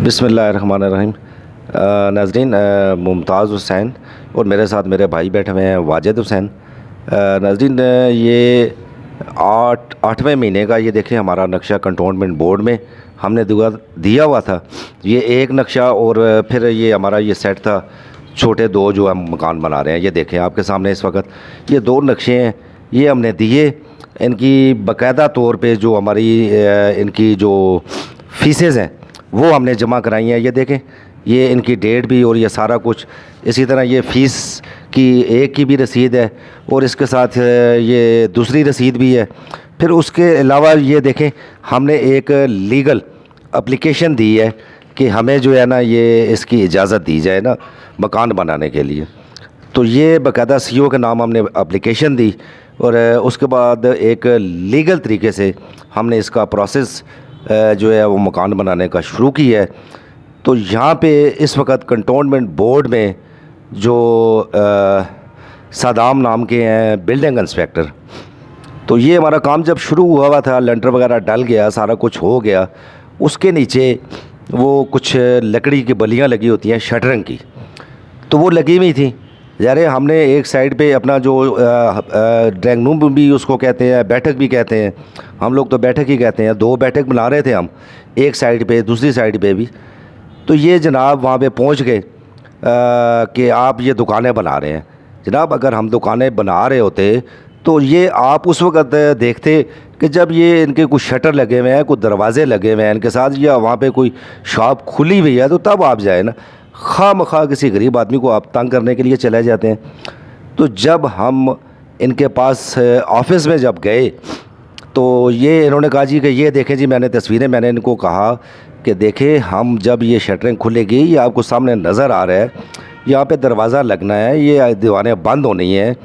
बिस्मिल्लाहिर्रहमानिर्रहीम। नाज़रीन, मुमताज़ हुसैन और मेरे साथ मेरे भाई बैठे हुए हैं वाजिद हुसैन। नाज़रीन, ये आठवें महीने का ये देखें हमारा नक्शा कंटोनमेंट बोर्ड में हमने दिया हुआ था। ये एक नक्शा और फिर ये हमारा ये सेट था छोटे दो जो हम मकान बना रहे हैं। ये देखें आपके सामने इस वक्त ये दो नक्शे हैं, ये हमने दिए। इनकी बाकायदा तौर पे जो हमारी इनकी जो फ़ीसेज़ हैं वो हमने जमा कराई हैं। ये देखें, ये इनकी डेट भी और ये सारा कुछ। इसी तरह ये फ़ीस की एक की भी रसीद है और इसके साथ ये दूसरी रसीद भी है। फिर उसके अलावा ये देखें, हमने एक लीगल एप्लीकेशन दी है कि हमें जो है ना ये इसकी इजाज़त दी जाए ना मकान बनाने के लिए। तो ये बाकायदा सीओ के नाम हमने एप्लीकेशन दी और उसके बाद एक लीगल तरीके से हमने इसका प्रोसेस जो है वो मकान बनाने का शुरू किया है। तो यहाँ पे इस वक्त कंटोनमेंट बोर्ड में जो सदाम नाम के हैं बिल्डिंग इंस्पेक्टर, तो ये हमारा काम जब शुरू हुआ था, लेंटर वगैरह डल गया, सारा कुछ हो गया। उसके नीचे वो कुछ लकड़ी की बलियाँ लगी होती हैं शटरिंग की, तो वो लगी हुई थी। ज़ाहिर है हमने एक साइड पे अपना जो ड्राइंग रूम भी उसको कहते हैं, बैठक भी कहते हैं, हम लोग तो बैठक ही कहते हैं। दो बैठक बना रहे थे हम, एक साइड पे दूसरी साइड पे भी। तो ये जनाब वहाँ पे पहुँच गए कि आप ये दुकानें बना रहे हैं। जनाब अगर हम दुकानें बना रहे होते तो ये आप उस वक्त देखते कि जब ये इनके कुछ शटर लगे हुए हैं, कुछ दरवाजे लगे हुए हैं इनके साथ, या वहाँ पे कोई शॉप खुली हुई है, तो तब आप जाए ना। खामखा किसी गरीब आदमी को आप तंग करने के लिए चले जाते हैं। तो जब हम इनके पास ऑफिस में जब गए तो ये इन्होंने कहा जी कि ये देखें जी, मैंने इनको कहा कि देखें हम जब ये शटरिंग खुलेगी, ये आपको सामने नज़र आ रहा है, यहाँ पे दरवाज़ा लगना है, ये दीवारें बंद होनी है।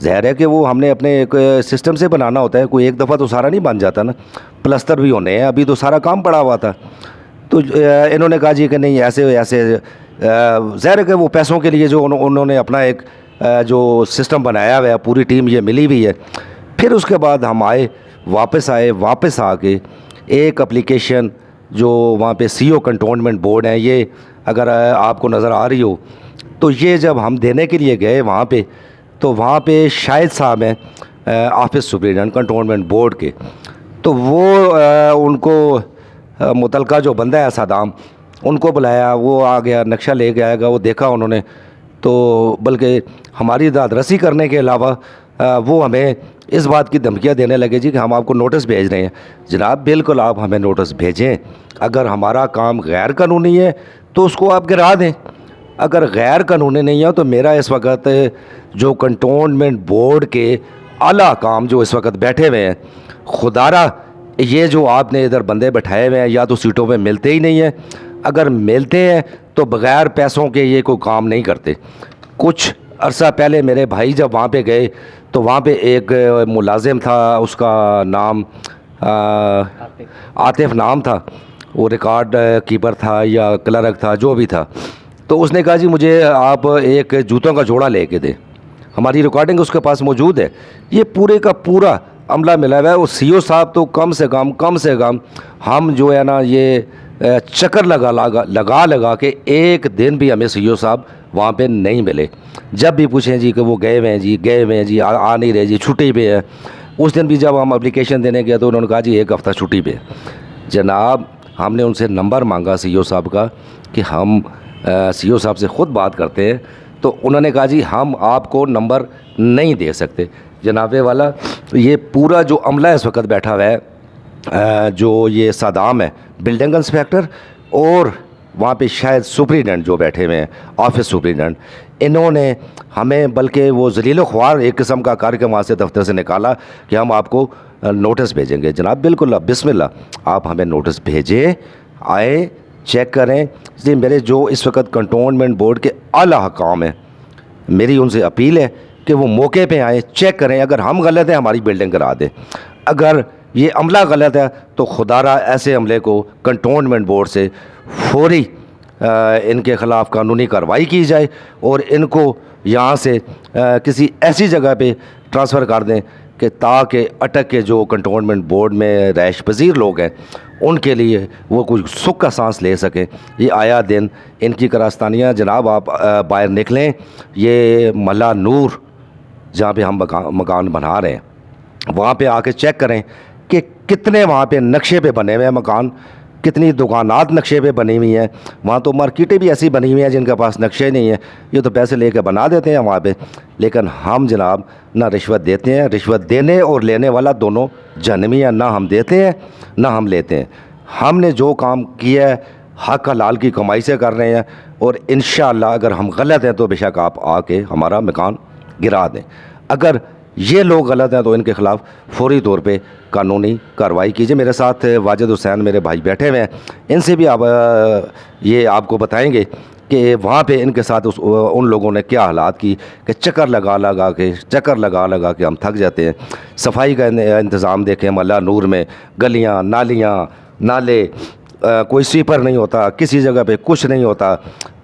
ज़ाहिर है कि वो हमने अपने एक सिस्टम से बनाना होता है, कोई एक दफ़ा तो सारा नहीं बन जाता ना, प्लस्तर भी होने हैं, अभी तो सारा काम पड़ा हुआ था। तो इन्होंने कहा जी कि नहीं ऐसे ऐसे, ज़ाहिर है कि वो पैसों के लिए जो उन्होंने अपना एक जो सिस्टम बनाया हुआ है, पूरी टीम ये मिली हुई है। फिर उसके बाद हम वापस आके एक एप्लीकेशन जो वहाँ पे सीओ कंटोनमेंट बोर्ड है, ये अगर आपको नज़र आ रही हो, तो ये जब हम देने के लिए गए वहाँ पे, तो वहाँ पे शाहिद साहब हैं ऑफिस सुपरिटेंडेंट कंटोनमेंट बोर्ड के। तो वो उनको मुतलका जो बंदा है सदाम, उनको बुलाया, वो आ गया, नक्शा लेके आएगा, वो देखा उन्होंने। तो बल्कि हमारी दादरसी करने के अलावा वो हमें इस बात की धमकियाँ देने लगे जी कि हम आपको नोटिस भेज रहे हैं। जनाब बिल्कुल आप हमें नोटिस भेजें, अगर हमारा काम गैर कानूनी है तो उसको आप गिरा दें। अगर गैर कानूनी नहीं है तो मेरा इस वक्त जो कंटोनमेंट बोर्ड के आला काम जो इस वक्त बैठे हुए हैं, खुदारा ये जो आपने इधर बंदे बैठाए हुए हैं, या तो सीटों पे मिलते ही नहीं हैं, अगर मिलते हैं तो बग़ैर पैसों के ये कोई काम नहीं करते। कुछ अरसा पहले मेरे भाई जब वहाँ पे गए तो वहाँ पे एक मुलाजिम था, उसका नाम आतिफ नाम था, वो रिकॉर्ड कीपर था या क्लर्क था, जो भी था। तो उसने कहा जी मुझे आप एक जूतों का जोड़ा लेके दें। हमारी रिकॉर्डिंग उसके पास मौजूद है, ये पूरे का पूरा अमला मिला हुआ है। वो सीओ साहब तो कम से कम हम जो है ना ये चक्कर लगा के एक दिन भी हमें सीओ साहब वहाँ पे नहीं मिले। जब भी पूछें जी कि वो गए हुए हैं जी, आ नहीं रहे जी, छुट्टी पे है। उस दिन भी जब हम एप्लीकेशन देने गए तो उन्होंने कहा जी एक हफ़्ता छुट्टी पे। जनाब हमने उनसे नंबर मांगा सीओ साहब का कि हम सीओ साहब से ख़ुद बात करते हैं, तो उन्होंने कहा जी हम आपको नंबर नहीं दे सकते। जनाबे वाला ये पूरा जो अमला इस वक्त बैठा हुआ है, जो ये सदाम है बिल्डिंग इंस्पेक्टर, और वहाँ पे शायद सुपरिटेंडेंट जो बैठे हुए हैं ऑफिस सुपरिटेंडेंट, इन्होंने हमें बल्कि वो जलील ख्वार एक किस्म का कार्यक्रम वहाँ से दफ्तर से निकाला कि हम आपको नोटिस भेजेंगे। जनाब बिल्कुल बिस्मिल्लाह आप हमें नोटिस भेजें, आए चेक करें। इसलिए मेरे जो इस वक्त कंटोनमेंट बोर्ड के आला हुकाम हैं, मेरी उनसे अपील है कि वो मौके पे आएँ, चेक करें। अगर हम गलत हैं हमारी बिल्डिंग करा दें, अगर ये अमला गलत है तो खुदारा ऐसे अमले को कंटोनमेंट बोर्ड से फौरी इनके ख़िलाफ़ कानूनी कार्रवाई की जाए और इनको यहाँ से किसी ऐसी जगह पे ट्रांसफ़र कर दें कि ताकि अटक के जो कंटोनमेंट बोर्ड में रैश पजीर लोग हैं उनके लिए वो कुछ सुख का सांस ले सकें। ये आया दिन इनकी कारस्तानियाँ जनाब, आप बाहर निकलें, ये मल्ला नूर जहाँ पे हम मकान बना रहे हैं, वहाँ पे आके चेक करें कि कितने वहाँ पे नक्शे पे बने हुए हैं मकान, कितनी दुकानात नक्शे पे बनी हुई हैं। वहाँ तो मार्केटें भी ऐसी बनी हुई हैं जिनके पास नक्शे नहीं है, ये तो पैसे लेके बना देते हैं वहाँ पे। लेकिन हम जनाब ना रिश्वत देते हैं, रिश्वत देने और लेने वाला दोनों जहन्नमी है, ना हम देते हैं ना हम लेते हैं। हमने जो काम किया है हक हलाल की कमाई से कर रहे हैं, और इंशाअल्लाह अगर हम गलत हैं तो बेशक आप आके हमारा मकान गिरा दें। अगर ये लोग गलत हैं तो इनके ख़िलाफ़ फौरी तौर पे कानूनी कार्रवाई कीजिए। मेरे साथ वाजिद हुसैन मेरे भाई बैठे हुए हैं, इनसे भी आप ये आपको बताएंगे कि वहाँ पे इनके साथ उन लोगों ने क्या हालात की कि चक्कर लगा लगा के हम थक जाते हैं। सफाई का इंतज़ाम देखें, मल्ला नूर में गलियाँ नालियाँ नाले, कोई स्वीपर नहीं होता, किसी जगह पे कुछ नहीं होता।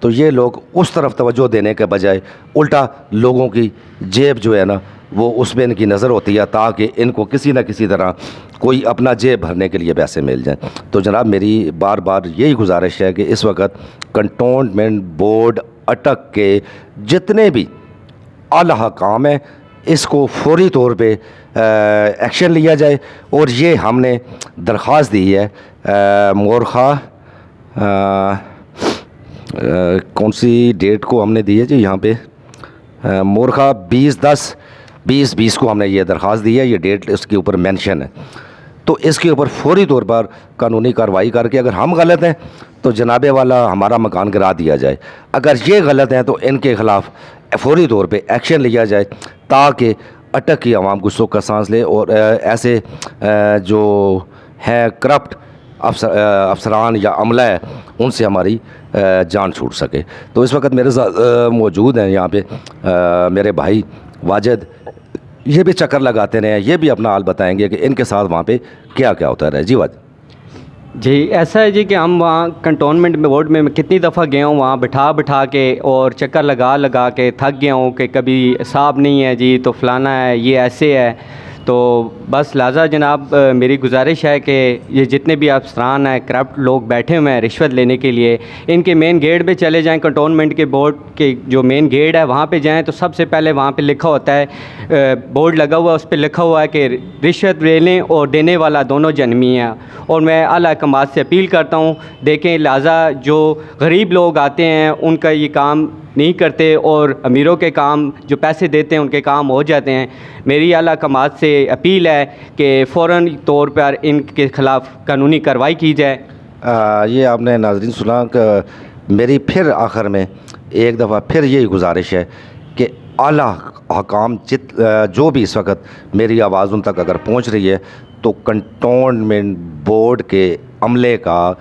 तो ये लोग उस तरफ तवज्जो देने के बजाय उल्टा लोगों की जेब जो है ना वो उसमें इनकी नज़र होती है, ताकि इनको किसी न किसी तरह कोई अपना जेब भरने के लिए पैसे मिल जाएं। तो जनाब मेरी बार बार यही गुजारिश है कि इस वक्त कंटोनमेंट बोर्ड अटक के जितने भी आला हकाम है इसको फौरी तौर पे एक्शन लिया जाए। और ये हमने दरख्वास्त दी है मोरखा, कौन सी डेट को हमने दी है जी, यहाँ पे मोरखा 20/10/2020 को हमने ये दरख्वास्त दी है, ये डेट इसके ऊपर मेंशन है। तो इसके ऊपर फौरी तौर पर कानूनी कार्रवाई करके अगर हम गलत हैं तो जनाबे वाला हमारा मकान गिरा दिया जाए, अगर ये गलत हैं तो इनके ख़िलाफ़ फौरी तौर पे एक्शन लिया जाए, ताकि अटक की आवाम को सुख का सांस ले और ऐसे जो है करप्ट अफसरान या अमला है उनसे हमारी जान छूट सके। तो इस वक्त मेरे साथ मौजूद हैं यहाँ पे मेरे भाई वाजिद, ये भी चक्कर लगाते रहे हैं, ये भी अपना हाल बताएंगे कि इनके साथ वहाँ पे क्या क्या होता है। जी वाजिद जी, ऐसा है जी कि हम वहाँ कंटोनमेंट में बोर्ड में कितनी दफ़ा गया हूँ, वहाँ बिठा के और चक्कर लगा के थक गया हूँ कि कभी साहब नहीं है जी तो फलाना है, ये ऐसे है। तो बस लिहाजा जनाब मेरी गुजारिश है कि ये जितने भी अफसरान हैं, करप्ट लोग बैठे हुए हैं रिश्वत लेने के लिए, इनके मेन गेट पे चले जाएं, कंटोनमेंट के बोर्ड के जो मेन गेट है वहाँ पे जाएं तो सबसे पहले वहाँ पे लिखा होता है, बोर्ड लगा हुआ है, उस पर लिखा हुआ है कि रिश्वत लेने और देने वाला दोनों जन्मी हैं। और मैं आला हुकूमत से अपील करता हूँ, देखें लिहाजा जो गरीब लोग आते हैं उनका ये काम नहीं करते और अमीरों के काम जो पैसे देते हैं उनके काम हो जाते हैं। मेरी आला हुकूमत से अपील है कि फ़ौरन तौर पर इनके ख़िलाफ़ कानूनी कार्रवाई की जाए। ये आपने नाज़रीन सुना कि मेरी फिर आखिर में एक दफ़ा फिर यही गुजारिश है कि आला हकाम जो भी इस वक्त मेरी आवाज़ उन तक अगर पहुंच रही है तो कंटोनमेंट बोर्ड के अमले का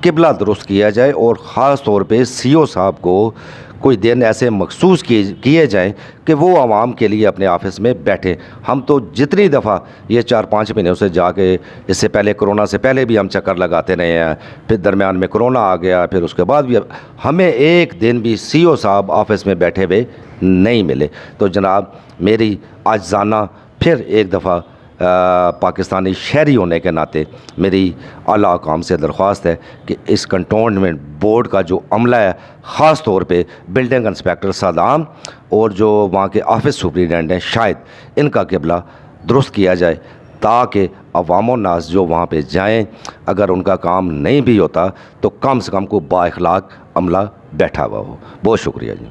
किबला दुरुस्त किया जाए, और ख़ास तौर पे सीओ साहब को कोई दिन ऐसे मखसूस किए जाएँ कि वो आवाम के लिए अपने ऑफिस में बैठे। हम तो जितनी दफ़ा ये 4-5 महीनों से जाके, इससे पहले कोरोना से पहले भी हम चक्कर लगाते रहे हैं, फिर दरमियान में कोरोना आ गया, फिर उसके बाद भी हमें एक दिन भी सीओ साहब ऑफिस में बैठे हुए नहीं मिले। तो जनाब मेरी आज़ाना फिर एक दफ़ा पाकिस्तानी शहरी होने के नाते मेरी आला हुकाम से दरख्वास्त है कि इस कंटोनमेंट बोर्ड का जो अमला है, ख़ास तौर पे बिल्डिंग इंस्पेक्टर सदाम और जो वहाँ के ऑफिस सुपरिटेंडेंट हैं, शायद इनका किबला दुरुस्त किया जाए, ताकि अवाम नास जो वहाँ पे जाएं, अगर उनका काम नहीं भी होता तो कम से कम को बाइखलाक अमला बैठा हुआ हो। बहुत शुक्रिया जी।